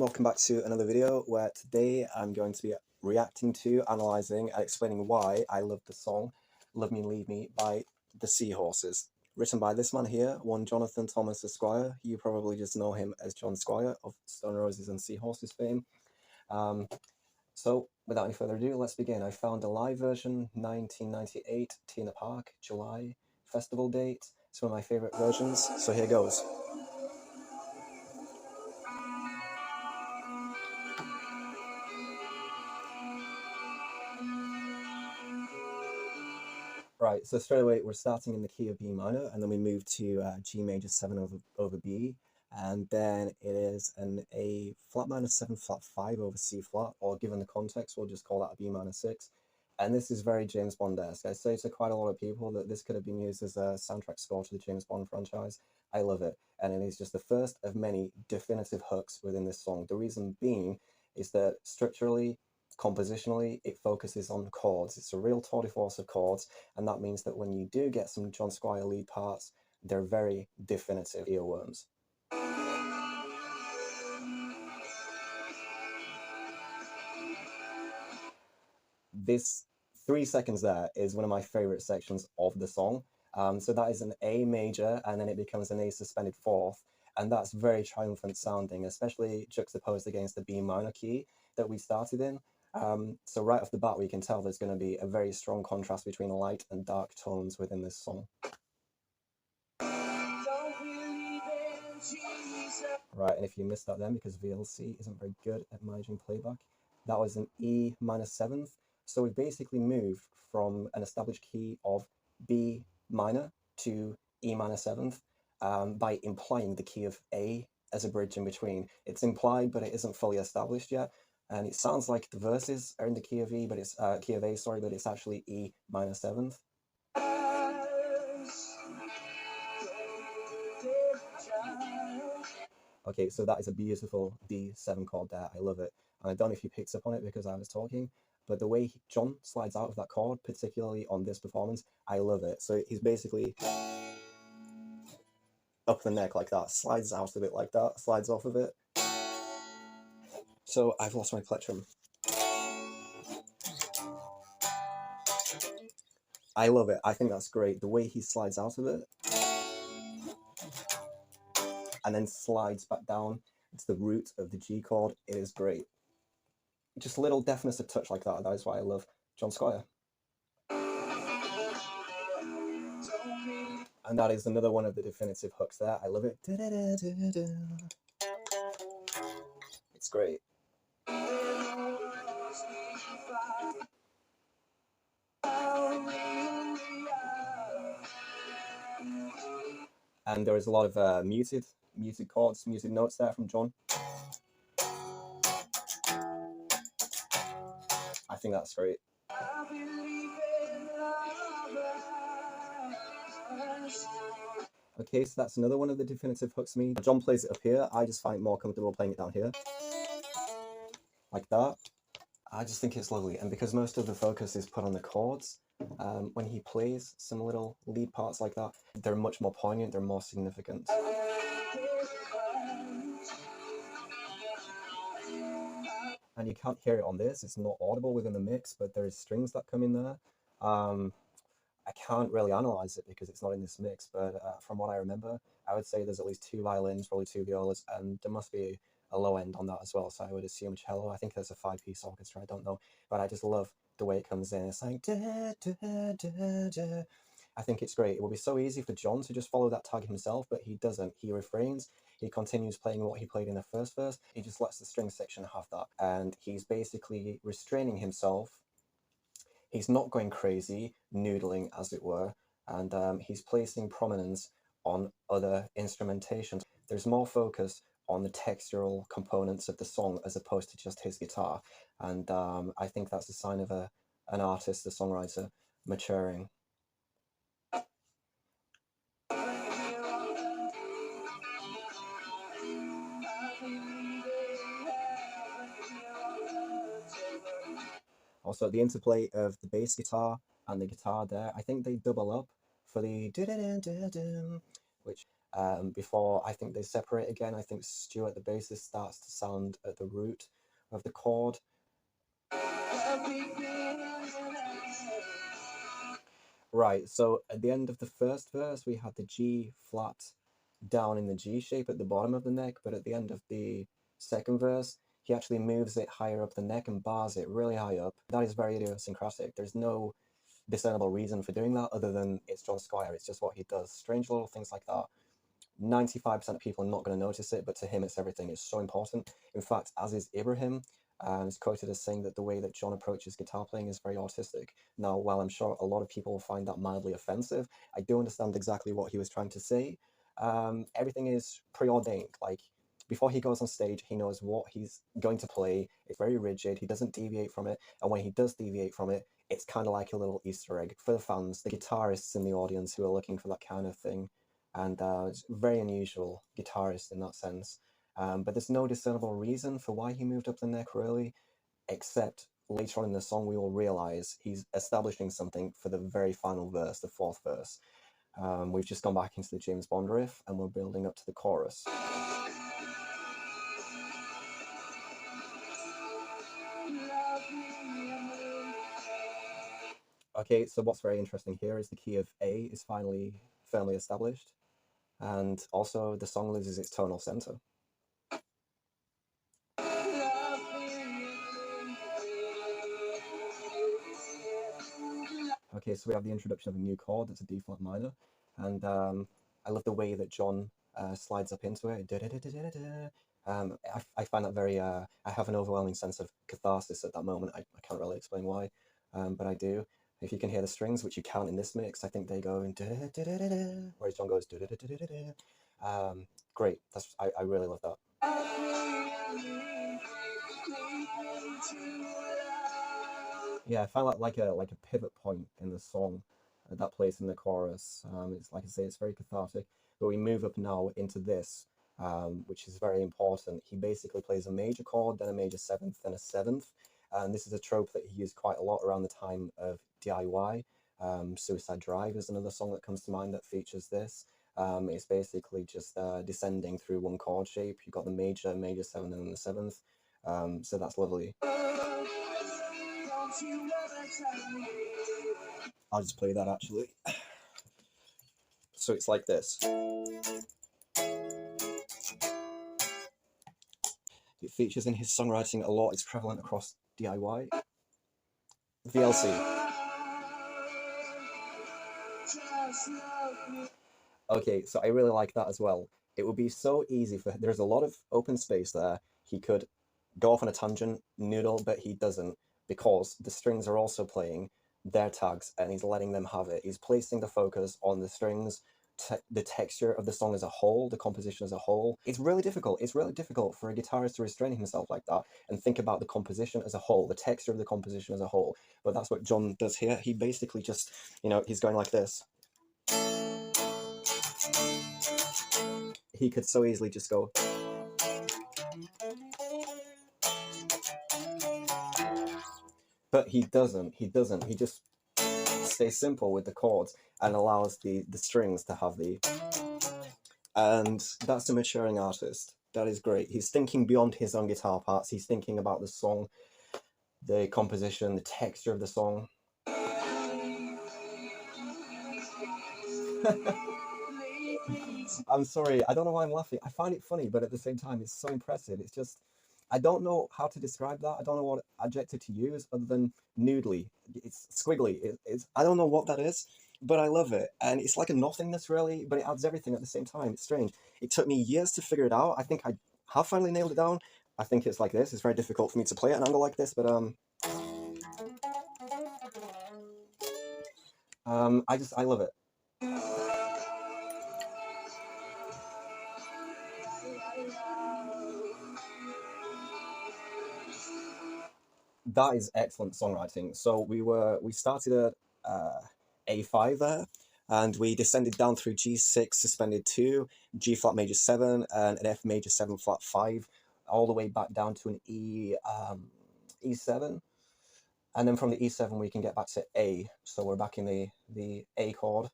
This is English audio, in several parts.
welcome back to another video where today I'm going to be reacting to, analysing and explaining why I love the song Love Me Leave Me by the Seahorses. Written by this man here, one Jonathan Thomas Esquire. You probably just know him as John Squire of Stone Roses and Seahorses fame. So without any further ado, let's begin. I found a live version, 1998, Tina Park, July, festival date. It's one of my favourite versions, so here goes. Right, so straight away we're starting in the key of B minor, and then we move to G major 7 over B, and then it is an A flat minor 7 flat 5 over C flat, or given the context, we'll just call that a B minor 6. And this is very James Bond-esque. I say to quite a lot of people that this could have been used as a soundtrack score to the James Bond franchise. I love it, and it is just the first of many definitive hooks within this song. The reason being is that structurally, compositionally, it focuses on chords. It's a real tour de force of chords, and that means that when you do get some John Squire lead parts, they're very definitive earworms. This 3 seconds there is one of my favorite sections of the song. So that is an A major, and then it becomes an A suspended fourth, and that's very triumphant sounding, especially juxtaposed against the B minor key that we started in. So right off the bat, we can tell there's going to be a very strong contrast between light and dark tones within this song. Right, and if you missed that then, because VLC isn't very good at managing playback, that was an E minor 7th. So we basically moved from an established key of B minor to E minor 7th by implying the key of A as a bridge in between. It's implied, but it isn't fully established yet. And it sounds like the verses are in the key of E, but it's key of A, sorry, but it's actually E minor 7th. Okay, so that is a beautiful D7 chord there. I love it. And I don't know if you picked up on it because I was talking, but the way John slides out of that chord, particularly on this performance, I love it. So he's basically up the neck like that, slides out of it like that, slides off of it. So I've lost my plectrum. I love it. I think that's great. The way he slides out of it and then slides back down to the root of the G chord, it is great. Just a little deafness of touch like that. That is why I love John Squire. And that is another one of the definitive hooks there. I love it. It's great. And there is a lot of muted chords, muted notes there from John. I think that's great. Okay, so that's another one of the definitive hooks for me. John plays it up here. I just find it more comfortable playing it down here. Like that. I just think it's lovely. And because most of the focus is put on the chords, when he plays some little lead parts like that, they're much more poignant, they're more significant. And you can't hear it on this, it's not audible within the mix, but there's strings that come in there. I can't really analyze it because it's not in this mix, but from what I remember, I would say there's at least 2 violins, probably 2 violas, and there must be a low end on that as well, so I would assume cello. I think there's a 5-piece orchestra, I don't know, but I just love the way it comes in. It's like da, da, da, da. I think it's great. It would be so easy for John to just follow that tag himself, but he doesn't. He refrains, he continues playing what he played in the first verse, he just lets the string section have that, and he's basically restraining himself. He's not going crazy, noodling as it were, and he's placing prominence on other instrumentations. There's more focus on the textural components of the song as opposed to just his guitar, and I think that's a sign of an artist, a songwriter, maturing. Also, the interplay of the bass guitar and the guitar there, I think they double up for the which before I think they separate again. I think Stuart, the bassist, starts to sound at the root of the chord. Right, so at the end of the first verse, we had the G flat down in the G shape at the bottom of the neck, but at the end of the second verse, he actually moves it higher up the neck and bars it really high up. That is very idiosyncratic. There's no discernible reason for doing that other than it's John Squire. It's just what he does. Strange little things like that. 95% of people are not going to notice it, but to him, it's everything. It's so important. In fact, as is Ibrahim, is quoted as saying that the way that John approaches guitar playing is very artistic. Now, while I'm sure a lot of people will find that mildly offensive, I do understand exactly what he was trying to say. Everything is preordained. Like, before he goes on stage, he knows what he's going to play. It's very rigid. He doesn't deviate from it. And when he does deviate from it, it's kind of like a little Easter egg for the fans, the guitarists in the audience who are looking for that kind of thing. And it's very unusual guitarist in that sense. But there's no discernible reason for why he moved up the neck, really, except later on in the song we will realize he's establishing something for the very final verse, the fourth verse. We've just gone back into the James Bond riff, and we're building up to the chorus. Okay, so what's very interesting here is the key of A is finally firmly established, and also the song loses its tonal center. Okay, so we have the introduction of a new chord that's a D flat minor, and I love the way that John slides up into it. I find that very, I have an overwhelming sense of catharsis at that moment. I can't really explain why, but I do. If you can hear the strings, which you can't in this mix, I think they go in, whereas John goes, great. I really love that. Yeah, I find that like a pivot point in the song that plays in the chorus. It's like I say, it's very cathartic. But we move up now into this, which is very important. He basically plays a major chord, then a major seventh, then a seventh. And this is a trope that he used quite a lot around the time of DIY. Suicide Drive is another song that comes to mind that features this. It's basically just descending through one chord shape. You've got the major, major seventh, and then the seventh. So that's lovely. I'll just play that actually. So it's like this. It features in his songwriting a lot. It's prevalent across DIY. VLC. Okay, so I really like that as well. It would be so easy for, there's a lot of open space there. He could go off on a tangent, noodle, but he doesn't, because the strings are also playing their tags and he's letting them have it. He's placing the focus on the strings, the texture of the song as a whole, the composition as a whole. It's really difficult. It's really difficult for a guitarist to restrain himself like that and think about the composition as a whole, the texture of the composition as a whole. But that's what John does here. He basically just, he's going like this. He could so easily just go. But he doesn't. He just stays simple with the chords and allows the strings to have the... And that's a maturing artist. That is great. He's thinking beyond his own guitar parts. He's thinking about the song, the composition, the texture of the song. I'm sorry, I don't know why I'm laughing. I find it funny, but at the same time, it's so impressive. It's just, I don't know how to describe that. I don't know what adjective to use other than noodly. It's squiggly. I don't know what that is, but I love it. And it's like a nothingness, really, but it adds everything at the same time. It's strange. It took me years to figure it out. I think I have finally nailed it down. I think it's like this. It's very difficult for me to play at an angle like this, but I love it. That is excellent songwriting. So we started at A5 there, and we descended down through G6 suspended 2, G flat major 7, and an F major 7 flat 5, all the way back down to an E7. And then from the E7 we can get back to A. So we're back in the A chord,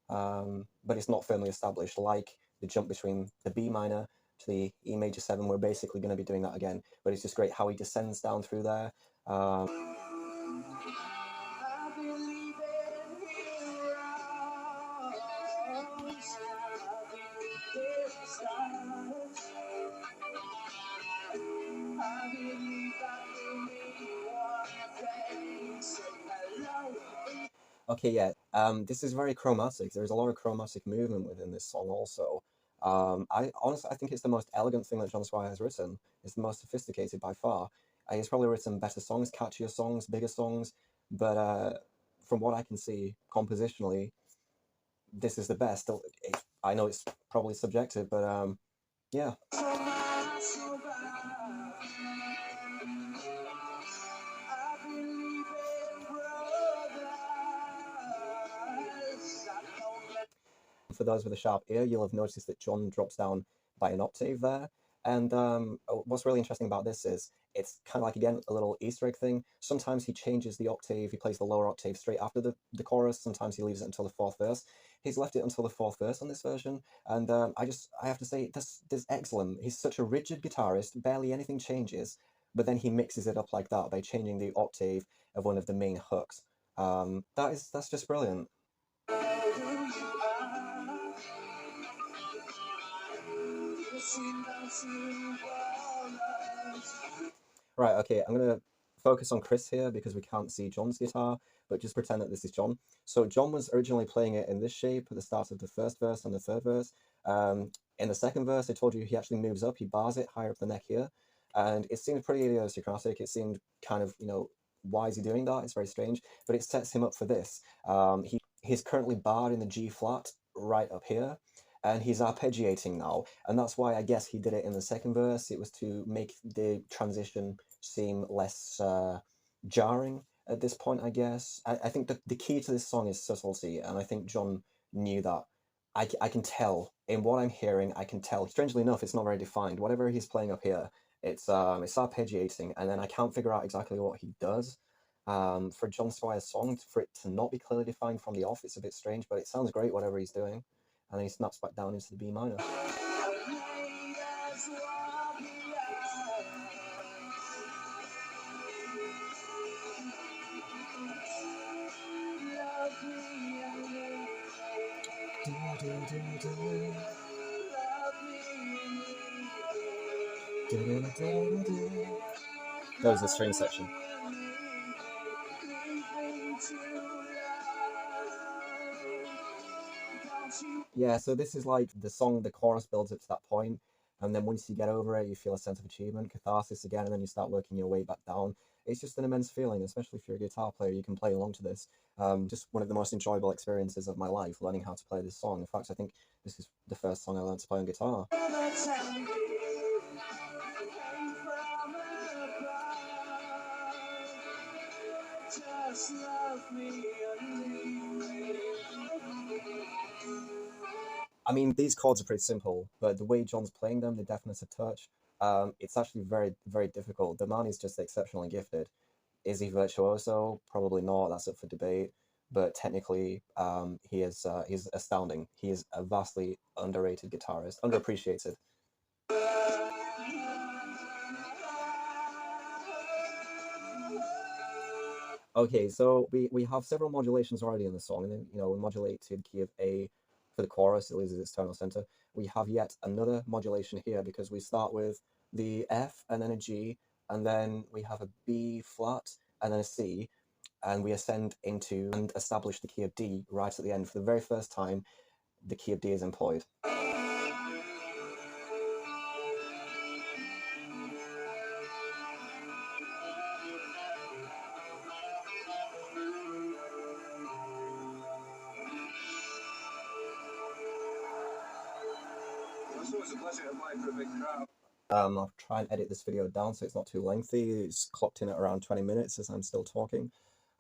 but it's not firmly established like the jump between the B minor to the E major 7. We're basically going to be doing that again, but it's just great how he descends down through there. Okay, yeah. This is very chromatic. There's a lot of chromatic movement within this song also. I honestly I think it's the most elegant thing that John Squire has written. It's the most sophisticated by far. He's probably written better songs, catchier songs, bigger songs, but from what I can see, compositionally, this is the best. I know it's probably subjective, but yeah. For those with a sharp ear, you'll have noticed that John drops down by an octave there. And what's really interesting about this is it's kind of like, again, a little Easter egg thing. Sometimes he changes the octave, he plays the lower octave straight after the chorus. Sometimes he leaves it until the fourth verse. He's left it until the fourth verse on this version. And I have to say, this is excellent. He's such a rigid guitarist, barely anything changes, but then he mixes it up like that by changing the octave of one of the main hooks. That's just brilliant. Right, okay, I'm going to focus on Chris here because we can't see John's guitar, but just pretend that this is John. So John was originally playing it in this shape at the start of the first verse and the third verse. In the second verse, I told you he actually moves up, he bars it higher up the neck here, and it seemed pretty idiosyncratic. It seemed kind of, why is he doing that? It's very strange, but it sets him up for this. He's currently barred in the G flat right up here, and he's arpeggiating now, and that's why I guess he did it in the second verse. It was to make the transition seem less jarring at this point, I guess. I think the key to this song is subtlety, and I think John knew that. I can tell, in what I'm hearing, I can tell. Strangely enough, it's not very defined. Whatever he's playing up here, it's arpeggiating, and then I can't figure out exactly what he does. For John Squire's song, for it to not be clearly defined from the off, it's a bit strange, but it sounds great, whatever he's doing. And then he snaps back down into the B minor. That was the string section. Yeah, so this is like the song, the chorus builds up to that point, and then once you get over it, you feel a sense of achievement, catharsis again, and then you start working your way back down. It's just an immense feeling, especially if you're a guitar player, you can play along to this. Just one of the most enjoyable experiences of my life, learning how to play this song. In fact, I think this is the first song I learned to play on guitar. I mean, these chords are pretty simple, but the way John's playing them, the deftness of touch, it's actually very, very difficult. The man is just exceptionally gifted. Is he virtuoso? Probably not. That's up for debate. But technically, he's astounding. He is a vastly underrated guitarist, underappreciated. Okay, so we have several modulations already in the song, and then we modulate to the key of A for the chorus. It loses its tonal center. We have yet another modulation here because we start with the F and then a G, and then we have a B flat and then a C, and we ascend into and establish the key of D right at the end. For the very first time, the key of D is employed. I'll try and edit this video down so it's not too lengthy. It's clocked in at around 20 minutes as I'm still talking.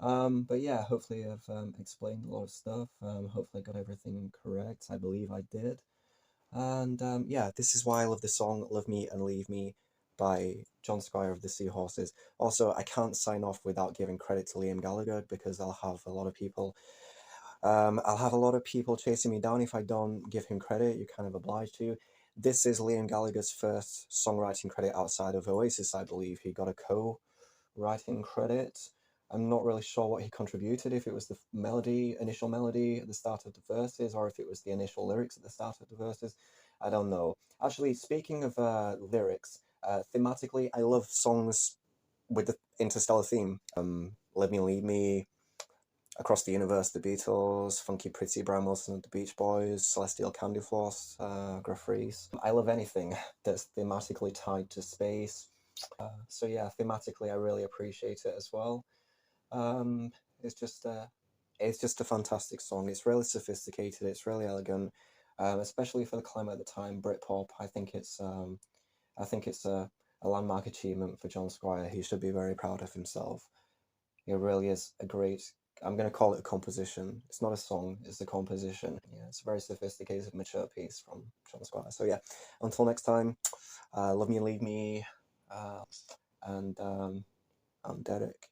But yeah, hopefully I've explained a lot of stuff. Hopefully I got everything correct. I believe I did. And yeah, this is why I love the song Love Me and Leave Me by John Squire of the Seahorses. Also, I can't sign off without giving credit to Liam Gallagher because I'll have a lot of people I'll have a lot of people chasing me down if I don't give him credit. You're kind of obliged to. This is Liam Gallagher's first songwriting credit outside of Oasis, I believe. He got a co-writing credit. I'm not really sure what he contributed, if it was the initial melody at the start of the verses, or if it was the initial lyrics at the start of the verses. I don't know. Actually, speaking of lyrics, thematically, I love songs with the interstellar theme. Let Me Lead Me, Across the Universe, The Beatles, Funky Pretty, Brian Wilson and the Beach Boys, Celestial Candyfloss, Gruff Rhys. I love anything that's thematically tied to space. So yeah, thematically, I really appreciate it as well. Um, it's just a fantastic song. It's really sophisticated. It's really elegant, especially for the climate at the time, Britpop. I think it's a landmark achievement for John Squire. He should be very proud of himself. It really is a great. I'm going to call it a composition. It's not a song, it's a composition. Yeah, it's a very sophisticated, mature piece from John Squire. So, yeah, until next time, love me, leave me, and I'm Derek.